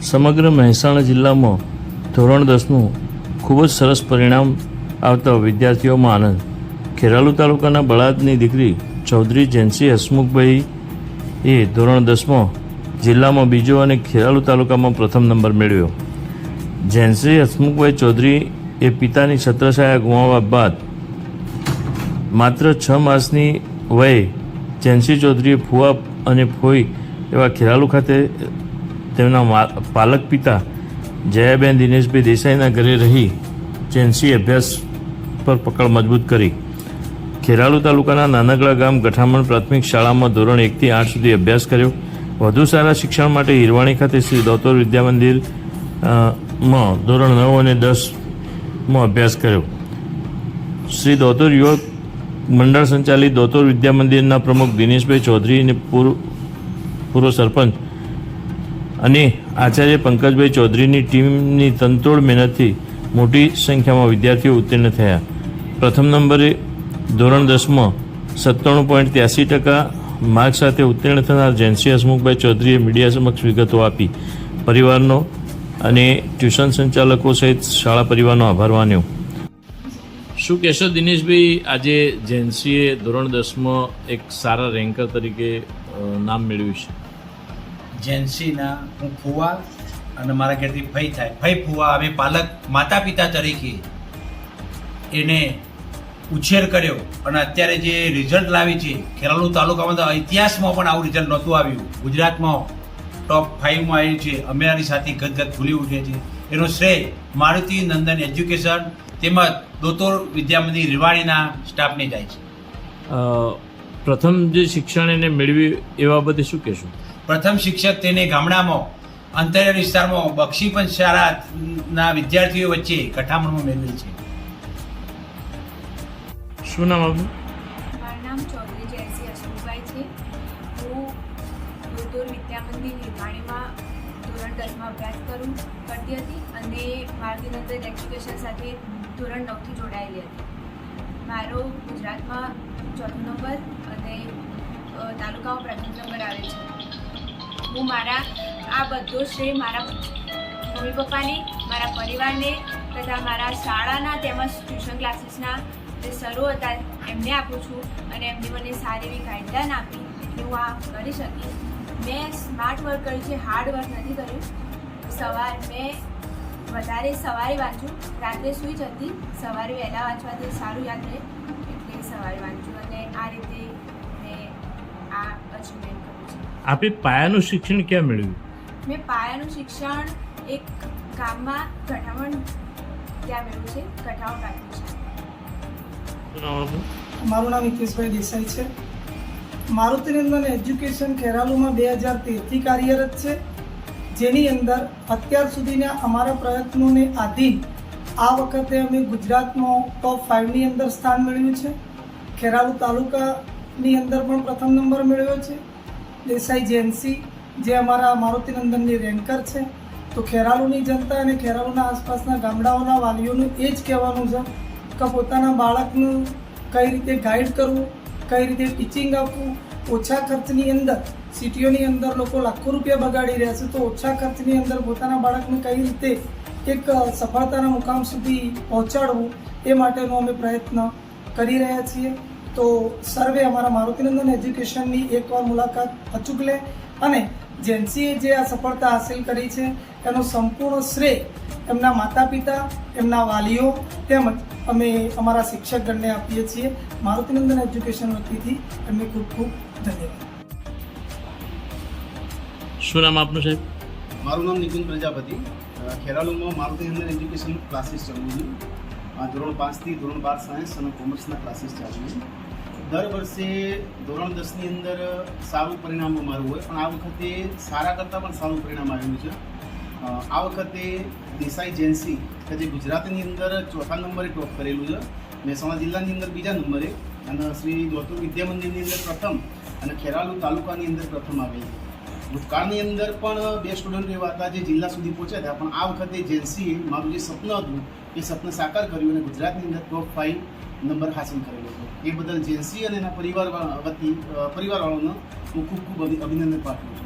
સમગ્ર મહેસાણા જિલ્લામાં ધોરણ 10નું ખૂબ જ સરસ પરિણામ આવતા વિદ્યાર્થીઓમાં આનંદ. ખેરાલુ તાલુકાના બળાદની દીકરી ચૌધરી જેન્સી હસમુખભાઈ એ ધોરણ 10માં જિલ્લામાં બીજો અને ખેરાલુ તાલુકામાં પ્રથમ નંબર મેળવ્યો. જેન્સી હસમુખભાઈ ચૌધરી એ પિતાની છત્રછાયા ગુમાવવા બાદ માત્ર 6 માસની વયે જેન્સી ચૌધરીએ ફુવા અને ફોઈ એવા ખેરાલુ ખાતે તેમના પાલક પિતા જયાબેન દિનેશભાઈ દેસાઈના ઘરે રહી જેન્સી અભ્યાસ પર પકડ મજબૂત કરી. ખેરાલુ તાલુકાના નાનકડા ગામ ગઠામણ પ્રાથમિક શાળામાં ધોરણ 1 થી 8 સુધી અભ્યાસ કર્યો. વધુ સારા શિક્ષણ માટે હિરવાણી ખાતે શ્રી દોતોર વિદ્યા મંદિરમાં ધોરણ 9 અને 10માં અભ્યાસ કર્યો. શ્રી દોતોર યુવક મંડળ સંચાલિત દોતોર વિદ્યા મંદિરના પ્રમુખ દિનેશભાઈ ચૌધરી અને પૂર્વ સરપંચ અને આચાર્ય પંકજભાઈ ચૌધરીની ટીમની તનતોડ મહેનતથી મોટી સંખ્યામાં વિદ્યાર્થીઓ ઉત્તીર્ણ થયા. પ્રથમ નંબરે ધોરણ 10માં 97.83% માર્ક સાથે ઉત્તીર્ણ થનાર જેન્સી હસમુખભાઈ ચૌધરીએ મીડિયા સમક્ષ વિગતો આપી પરિવારનો અને ટ્યુશન સંચાલકો સહિત શાળા પરિવારનો આભાર માન્યો. શું કહેશો દિનેશભાઈ, આજે જેન્સીએ ધોરણ 10માં એક સારા રેન્કર તરીકે નામ મેળવ્યું છે? જેન્સીના હું ફુવા અને મારા ઘરેથી ફઈ થાય ફઈ ફુવા અમે પાલક માતા પિતા તરીકે એને ઉછેર કર્યો અને અત્યારે જે રિઝલ્ટ લાવી છે ખેરાલુ તાલુકામાં તો ઇતિહાસમાં પણ આવું રિઝલ્ટ નહોતું આવ્યું. ગુજરાતમાં ટોપ 5માં આવ્યું છે. અમારી સાથે ગદગદ ભૂલી ઉઠે છે. એનો શ્રેય મારુતિ નંદન એજ્યુકેશન તેમજ દોતોર વિદ્યા મંદિર રિવાડીના સ્ટાફને જાય છે. પ્રથમ જે શિક્ષણ એને મેળવ્યું એ બાબતે શું કહેશું? પ્રથમ શિક્ષક તેને ગામડામાં અંતરિયાળ વિસ્તારમાં બક્ષીપંચ શાળાના વિદ્યાર્થીઓ વચ્ચે ગઠામણમાં મેળવેલ છે. શું નામ આપનું? મારું નામ ચૌધરી જેન્સી હસમુખભાઈ છે. હું દોતોર વિદ્યા મંદિર નિર્માણીમાં ધોરણ 10માં અભ્યાસ કરતી હતી અને મારુતિનંદન એજ્યુકેશન સાથે ધોરણ 9થી જોડાયેલી હતી. મારો ગુજરાતમાં 4થો નંબર અને તાલુકામાં પ્રથમ નંબર આવે છે. હું મારા આ બધો શ્રેય મારા મમ્મી પપ્પાને, મારા પરિવારને તથા મારા શાળાના તેમજ ટ્યુશન ક્લાસીસના જે સરો હતા એમને આપું છું અને એમને મને સારી એવી ગાઈડલાઈન આપી કે હું આ કરી શકી. મેં સ્માર્ટ વર્ક કર્યું છે, હાર્ડ વર્ક નથી કર્યું. મેં વધારે સવારે વાંચું, રાત્રે સૂઈ જતી, સવારે વહેલા વાંચવાથી સારું યાદ રહે એટલે સવારે વાંચું અને આ રીતે મેં આ અચીવમેન્ટ કર્યું છે. આપે પાયાનું શિક્ષણ ક્યાં મેળવ્યું? મેં પાયાનું શિક્ષણ એક ગામમાં ગઠામણ ત્યાં મેળવ્યું છે, ગઠામણ પ્રાથમિક શાળા. મારું નામ હિતેશભાઈ દેસાઈ છે. મારુતિનંદન એજ્યુકેશન ખેરાલુમાં 2013થી કાર્યરત છે, જેની અંદર અત્યાર સુધીના અમારા પ્રયત્નોને આધીન આ વખતે અમે ગુજરાતમાં ટોપ 5ની અંદર સ્થાન મેળવ્યું છે. ખેરાલુ તાલુકાની અંદર પણ પ્રથમ નંબર મેળવ્યો છે. દેસાઈ જેન્સી જે અમારા મારુતિનંદનની રેન્કર છે. તો ખેરાલુની જનતા અને ખેરાલુના આસપાસના ગામડાઓના વાલીઓનું એ જ કહેવાનું છે કે પોતાના બાળકનું કઈ રીતે ગાઈડ કરવું, કઈ રીતે ટીચિંગ આપવું, ઓછા ખર્ચની અંદર સિટીઓની અંદર લોકો લાખો રૂપિયા બગાડી રહ્યા છે, તો ઓછા ખર્ચની અંદર પોતાના બાળકને કઈ રીતે એક સફળતાના મુકામ સુધી પહોંચાડવું એ માટેનો અમે પ્રયત્ન કરી રહ્યા છીએ. તો સર્વે અમારા મારુતિનંદન એજ્યુકેશનની એકવાર મુલાકાત અચૂક લે અને જેન્સીએ જે આ સફળતા હાંસિલ કરી છે એનો સંપૂર્ણ શ્રેય એમના માતા પિતા, એમના વાલીઓ તેમજ અમે અમારા શિક્ષકગણને આપીએ છીએ. મારુતિનંદન એજ્યુકેશન વતીથી એમને ખૂબ ખૂબ ધન્યવાદ. શું નામ આપનું સાહેબ? મારું નામ નિકુંજ પ્રજાપતિ. ખેરાલુમાં મારુતિનંદન એજ્યુકેશન ક્લાસીસ ચાલુ છે. ધોરણ 5 થી ધોરણ 12 સાયન્સ અને કોમર્સના ક્લાસીસ ચાલુ છે. દર વર્ષે ધોરણ 10ની અંદર સારું પરિણામ અમારું હોય, પણ આ વખતે સારા કરતાં પણ સારું પરિણામ આવેલું છે. આ વખતે દેસાઈ જેન્સી કે જે ગુજરાતની અંદર 4થા નંબરે ટોપ કરેલું છે, મહેસાણા જિલ્લાની અંદર 2જા નંબરે અને શ્રી દોતોર વિદ્યા મંદિરની અંદર પ્રથમ અને ખેરાલુ તાલુકાની અંદર પ્રથમ આવેલી. ભૂતકાળની અંદર પણ 2 સ્ટુડન્ટ એવા હતા જે જિલ્લા સુધી પહોંચ્યા હતા, પણ આ વખતે જેન્સીએ મારું જે સપનું હતું એ સપનું સાકાર કર્યું અને ગુજરાતની અંદર ટોપ 5 નંબર હાંસલ કરેલો હતો. એ બદલ જેન્સી અને એના પરિવારવાળાનો હું ખૂબ ખૂબ અભિનંદન પાઠવું છું.